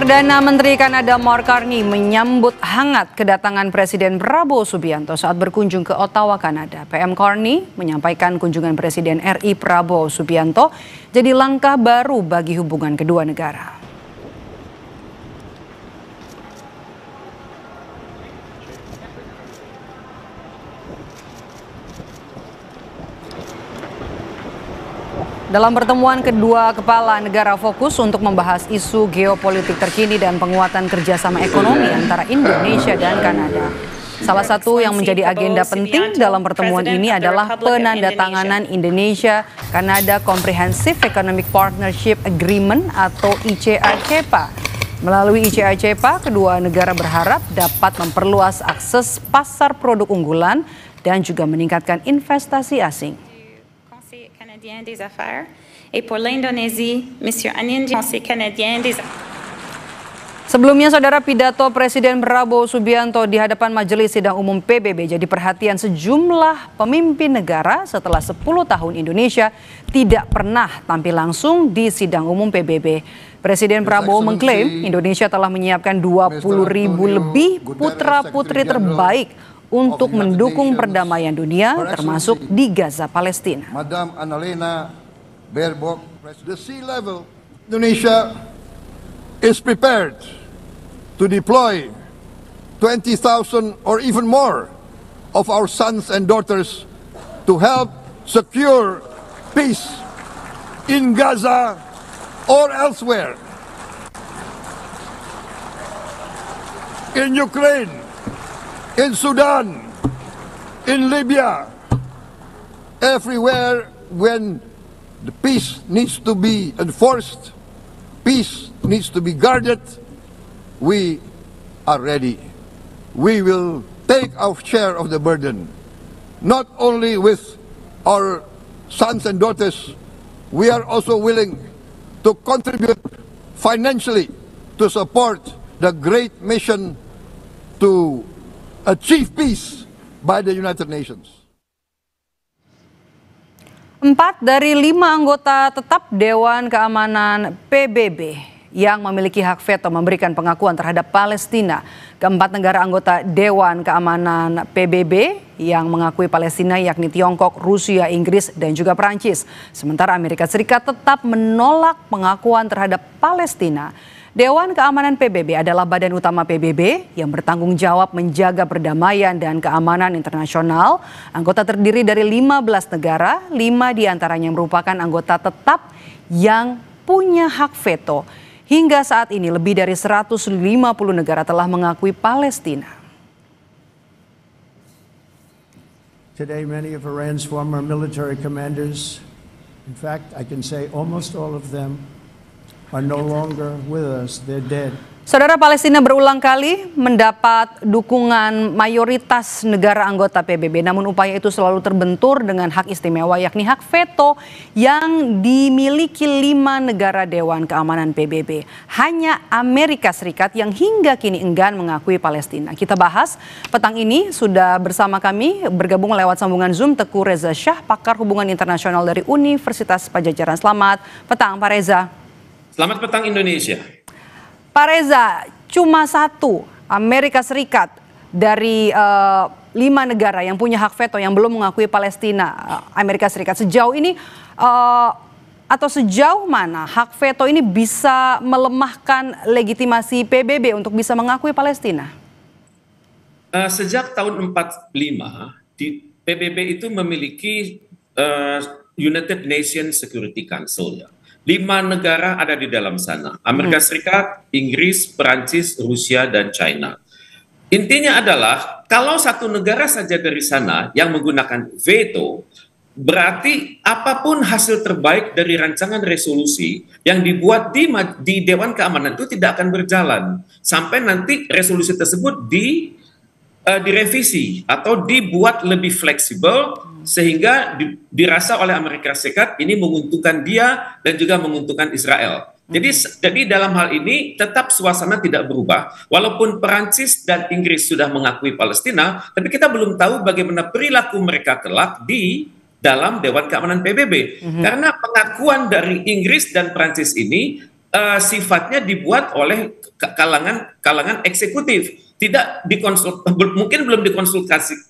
Perdana Menteri Kanada Mark Carney menyambut hangat kedatangan Presiden Prabowo Subianto saat berkunjung ke Ottawa, Kanada. PM Carney menyampaikan kunjungan Presiden RI Prabowo Subianto jadi langkah baru bagi hubungan kedua negara. Dalam pertemuan kedua kepala negara fokus untuk membahas isu geopolitik terkini dan penguatan kerjasama ekonomi antara Indonesia dan Kanada. Salah satu yang menjadi agenda penting dalam pertemuan ini adalah penandatanganan Indonesia-Kanada Comprehensive Economic Partnership Agreement atau ICA-CEPA. Melalui ICA-CEPA, kedua negara berharap dapat memperluas akses pasar produk unggulan dan juga meningkatkan investasi asing. Canadien des Affaires et pour l'Indonésie, Monsieur Anin, Conseil canadien des Affaires. Sebelumnya, saudara, pidato Presiden Prabowo Subianto di hadapan Majelis Sidang Umum PBB jadi perhatian sejumlah pemimpin negara setelah 10 tahun Indonesia tidak pernah tampil langsung di Sidang Umum PBB. Presiden Prabowo mengklaim Indonesia telah menyiapkan 20.000 lebih putra-putri terbaik untuk mendukung perdamaian dunia, termasuk di Gaza, Palestina. Madam Annalena Baerbock, the sea level, Indonesia is prepared to deploy 20,000 or even more of our sons and daughters to help secure peace in Gaza or elsewhere. In Ukraine, in Sudan, in Libya, everywhere when the peace needs to be enforced, peace needs to be guarded, we are ready. We will take our share of the burden, not only with our sons and daughters, we are also willing to contribute financially to support the great mission to achieve peace by the United Nations. 4 dari 5 anggota tetap Dewan Keamanan PBB yang memiliki hak veto memberikan pengakuan terhadap Palestina. Keempat negara anggota Dewan Keamanan PBB yang mengakui Palestina yakni Tiongkok, Rusia, Inggris, dan juga Perancis. Sementara Amerika Serikat tetap menolak pengakuan terhadap Palestina. Dewan Keamanan PBB adalah badan utama PBB yang bertanggung jawab menjaga perdamaian dan keamanan internasional. Anggota terdiri dari 15 negara, 5 diantaranya merupakan anggota tetap yang punya hak veto. Hingga saat ini lebih dari 150 negara telah mengakui Palestina. Today many of Iran's former military commanders, in fact I can say almost all of them, are no longer with us, they're dead. Saudara, Palestina berulang kali mendapat dukungan mayoritas negara anggota PBB, namun upaya itu selalu terbentur dengan hak istimewa yakni hak veto yang dimiliki 5 negara Dewan Keamanan PBB. Hanya Amerika Serikat yang hingga kini enggan mengakui Palestina. Kita bahas petang ini sudah bersama kami bergabung lewat sambungan Zoom Teguh Reza Shah, pakar hubungan internasional dari Universitas Padjadjaran. Selamat petang, Pak Reza. Selamat petang Indonesia. Pak Reza, cuma satu Amerika Serikat dari 5 negara yang punya hak veto yang belum mengakui Palestina. Amerika Serikat sejauh ini atau sejauh mana hak veto ini bisa melemahkan legitimasi PBB untuk bisa mengakui Palestina? Sejak tahun 45 PBB itu memiliki United Nations Security Council ya. 5 negara ada di dalam sana, Amerika Serikat, Inggris, Perancis, Rusia, dan China. Intinya adalah kalau satu negara saja dari sana yang menggunakan veto, berarti apapun hasil terbaik dari rancangan resolusi yang dibuat di Dewan Keamanan itu tidak akan berjalan sampai nanti resolusi tersebut direvisi atau dibuat lebih fleksibel sehingga dirasa oleh Amerika Serikat ini menguntungkan dia dan juga menguntungkan Israel. Jadi dalam hal ini tetap suasana tidak berubah walaupun Perancis dan Inggris sudah mengakui Palestina, tapi kita belum tahu bagaimana perilaku mereka kelak di dalam Dewan Keamanan PBB. Karena pengakuan dari Inggris dan Perancis ini sifatnya dibuat oleh kalangan eksekutif, tidak mungkin belum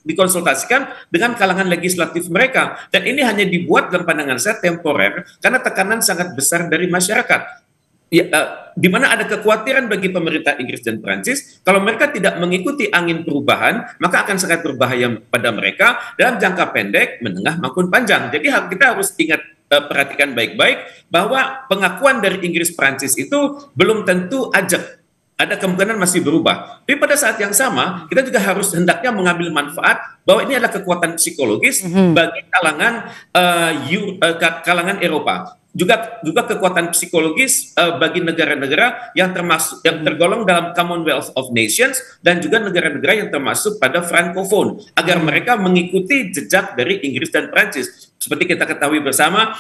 dikonsultasikan dengan kalangan legislatif mereka, dan ini hanya dibuat dalam pandangan saya temporer karena tekanan sangat besar dari masyarakat. Ya, di mana ada kekhawatiran bagi pemerintah Inggris dan Prancis, kalau mereka tidak mengikuti angin perubahan, maka akan sangat berbahaya pada mereka dalam jangka pendek, menengah maupun panjang. Jadi kita harus ingat, perhatikan baik-baik bahwa pengakuan dari Inggris Prancis itu belum tentu ajak. Ada kemungkinan masih berubah. Tapi pada saat yang sama, kita juga harus hendaknya mengambil manfaat bahwa ini adalah kekuatan psikologis bagi kalangan Eropa. Juga kekuatan psikologis bagi negara-negara yang tergolong dalam Commonwealth of Nations dan juga negara-negara yang termasuk pada Francophone, agar mereka mengikuti jejak dari Inggris dan Prancis. Seperti kita ketahui bersama,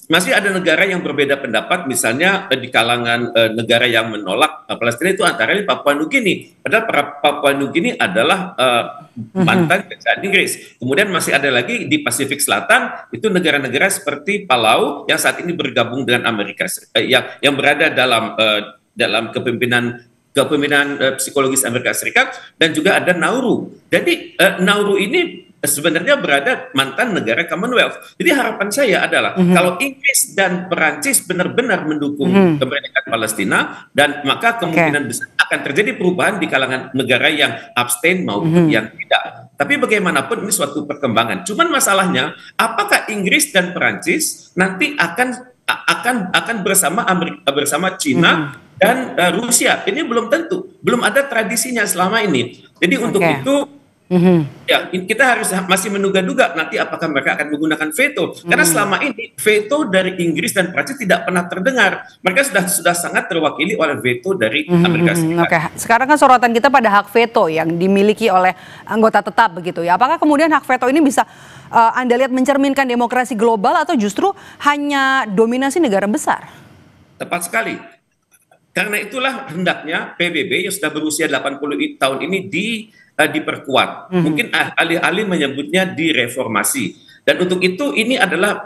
masih ada negara yang berbeda pendapat, misalnya di kalangan negara yang menolak Palestina itu antara lain Papua Nugini. Padahal Papua Nugini adalah mantan kerajaan Inggris. Kemudian masih ada lagi di Pasifik Selatan, itu negara-negara seperti Palau yang saat ini bergabung dengan Amerika, yang berada dalam kepemimpinan psikologis Amerika Serikat, dan juga ada Nauru. Jadi Nauru ini sebenarnya berada mantan negara Commonwealth. Jadi harapan saya adalah kalau Inggris dan Perancis benar-benar mendukung kemerdekaan Palestina, dan maka kemungkinan besar akan terjadi perubahan di kalangan negara yang abstain maupun yang tidak. Tapi bagaimanapun ini suatu perkembangan. Cuman masalahnya, apakah Inggris dan Perancis nanti akan bersama Cina dan Rusia? Ini belum tentu, belum ada tradisinya selama ini. Jadi untuk itu ya, kita harus masih menduga-duga nanti apakah mereka akan menggunakan veto. Karena selama ini veto dari Inggris dan Prancis tidak pernah terdengar. Mereka sudah sangat terwakili oleh veto dari Amerika Serikat. Oke, sekarang kan sorotan kita pada hak veto yang dimiliki oleh anggota tetap begitu ya. Apakah kemudian hak veto ini bisa Anda lihat mencerminkan demokrasi global atau justru hanya dominasi negara besar? Tepat sekali. Karena itulah hendaknya PBB yang sudah berusia 80 tahun ini diperkuat. Mungkin ahli-ahli menyebutnya direformasi. Dan untuk itu ini adalah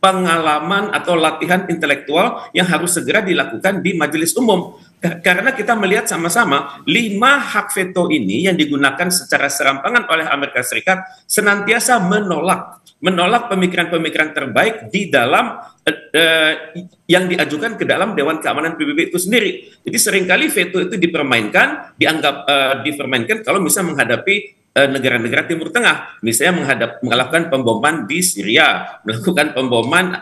pengalaman atau latihan intelektual yang harus segera dilakukan di majelis umum. Karena kita melihat sama-sama 5 hak veto ini yang digunakan secara serampangan oleh Amerika Serikat senantiasa menolak pemikiran-pemikiran terbaik di dalam yang diajukan ke dalam Dewan Keamanan PBB itu sendiri. Jadi seringkali veto itu dipermainkan, dianggap dipermainkan kalau misalnya menghadapi negara-negara Timur Tengah, misalnya melakukan pemboman di Syria, melakukan pemboman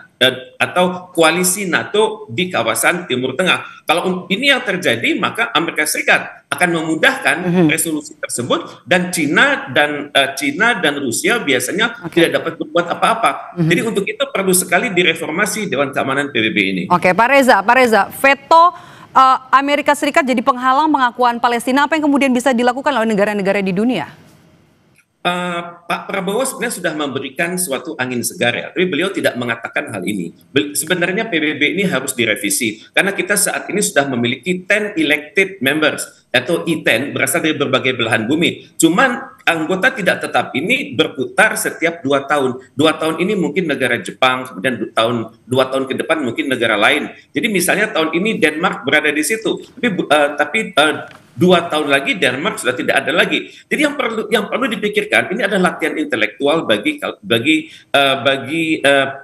atau koalisi NATO di kawasan Timur Tengah. Kalau ini yang terjadi, maka Amerika Serikat akan memudahkan resolusi tersebut, dan Cina dan Rusia biasanya tidak dapat berbuat apa-apa. Jadi untuk itu perlu sekali direformasi Dewan Keamanan PBB ini. Oke, Pak Reza, veto Amerika Serikat jadi penghalang pengakuan Palestina, apa yang kemudian bisa dilakukan oleh negara-negara di dunia? Pak Prabowo sebenarnya sudah memberikan suatu angin segar ya, tapi beliau tidak mengatakan hal ini. Sebenarnya PBB ini harus direvisi, karena kita saat ini sudah memiliki 10 elected members, atau I10, berasal dari berbagai belahan bumi. Cuman anggota tidak tetap ini berputar setiap 2 tahun. 2 tahun ini mungkin negara Jepang, kemudian 2 tahun ke depan mungkin negara lain. Jadi misalnya tahun ini Denmark berada di situ, tapi 2 tahun lagi Denmark sudah tidak ada lagi. Jadi yang perlu dipikirkan ini adalah latihan intelektual bagi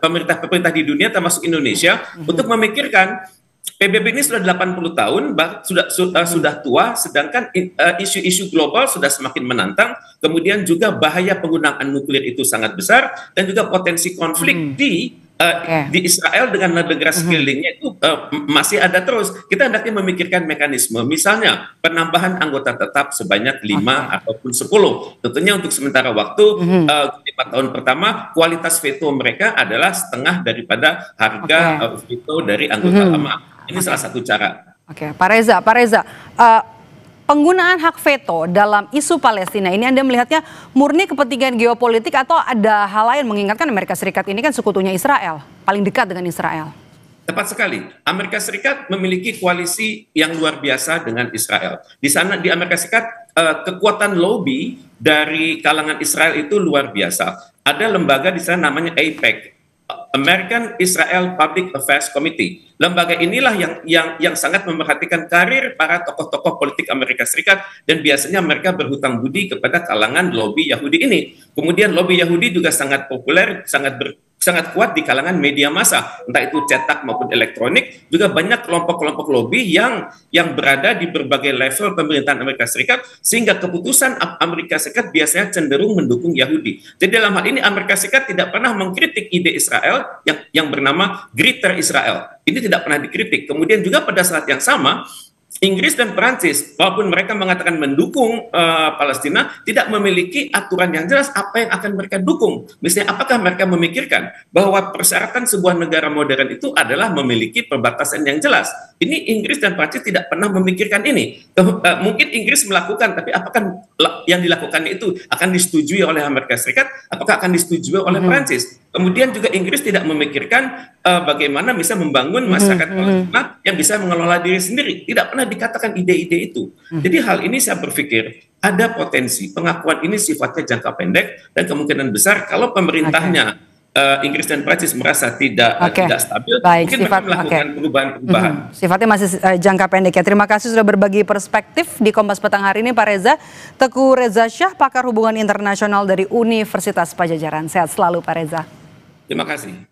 pemerintah di dunia termasuk Indonesia untuk memikirkan PBB ini sudah 80 tahun, sudah tua, sedangkan isu-isu global sudah semakin menantang, kemudian juga bahaya penggunaan nuklir itu sangat besar, dan juga potensi konflik di Israel dengan negara sekelilingnya itu masih ada terus. Kita hendaknya memikirkan mekanisme, misalnya penambahan anggota tetap sebanyak 5 ataupun 10. Tentunya untuk sementara waktu 5 tahun pertama, kualitas veto mereka adalah setengah daripada harga veto dari anggota lama. Ini salah satu cara. Oke, Pak Reza, penggunaan hak veto dalam isu Palestina ini Anda melihatnya murni kepentingan geopolitik atau ada hal lain, mengingatkan Amerika Serikat ini kan sekutunya Israel, paling dekat dengan Israel? Tepat sekali. Amerika Serikat memiliki koalisi yang luar biasa dengan Israel. Di sana di Amerika Serikat kekuatan lobby dari kalangan Israel itu luar biasa. Ada lembaga di sana namanya AIPAC. American Israel Public Affairs Committee. Lembaga inilah yang sangat memperhatikan karir para tokoh-tokoh politik Amerika Serikat, dan biasanya mereka berhutang budi kepada kalangan lobi Yahudi ini. Kemudian lobi Yahudi juga sangat populer, sangat kuat di kalangan media massa, entah itu cetak maupun elektronik. Juga banyak kelompok-kelompok lobi yang berada di berbagai level pemerintahan Amerika Serikat, sehingga keputusan Amerika Serikat biasanya cenderung mendukung Yahudi. Jadi dalam hal ini Amerika Serikat tidak pernah mengkritik ide Israel yang bernama Greater Israel. Ini tidak pernah dikritik. Kemudian juga pada saat yang sama, Inggris dan Perancis, walaupun mereka mengatakan mendukung Palestina, tidak memiliki aturan yang jelas apa yang akan mereka dukung. Misalnya, apakah mereka memikirkan bahwa persyaratan sebuah negara modern itu adalah memiliki perbatasan yang jelas? Ini Inggris dan Perancis tidak pernah memikirkan ini. Mungkin Inggris melakukan, tapi apakah yang dilakukan itu akan disetujui oleh Amerika Serikat? Apakah akan disetujui oleh Perancis? Kemudian juga Inggris tidak memikirkan bagaimana bisa membangun masyarakat Palestina yang bisa mengelola diri sendiri. Tidak pernah dikatakan ide-ide itu. Jadi hal ini saya berpikir ada potensi pengakuan ini sifatnya jangka pendek, dan kemungkinan besar kalau pemerintahnya Inggris dan Prancis merasa tidak stabil, mungkin mereka melakukan perubahan-perubahan. Sifatnya masih jangka pendek ya. Terima kasih sudah berbagi perspektif di Kompas Petang hari ini, Pak Reza. Teguh Reza Syah, pakar hubungan internasional dari Universitas Padjadjaran. Sehat selalu, Pak Reza. Terima kasih.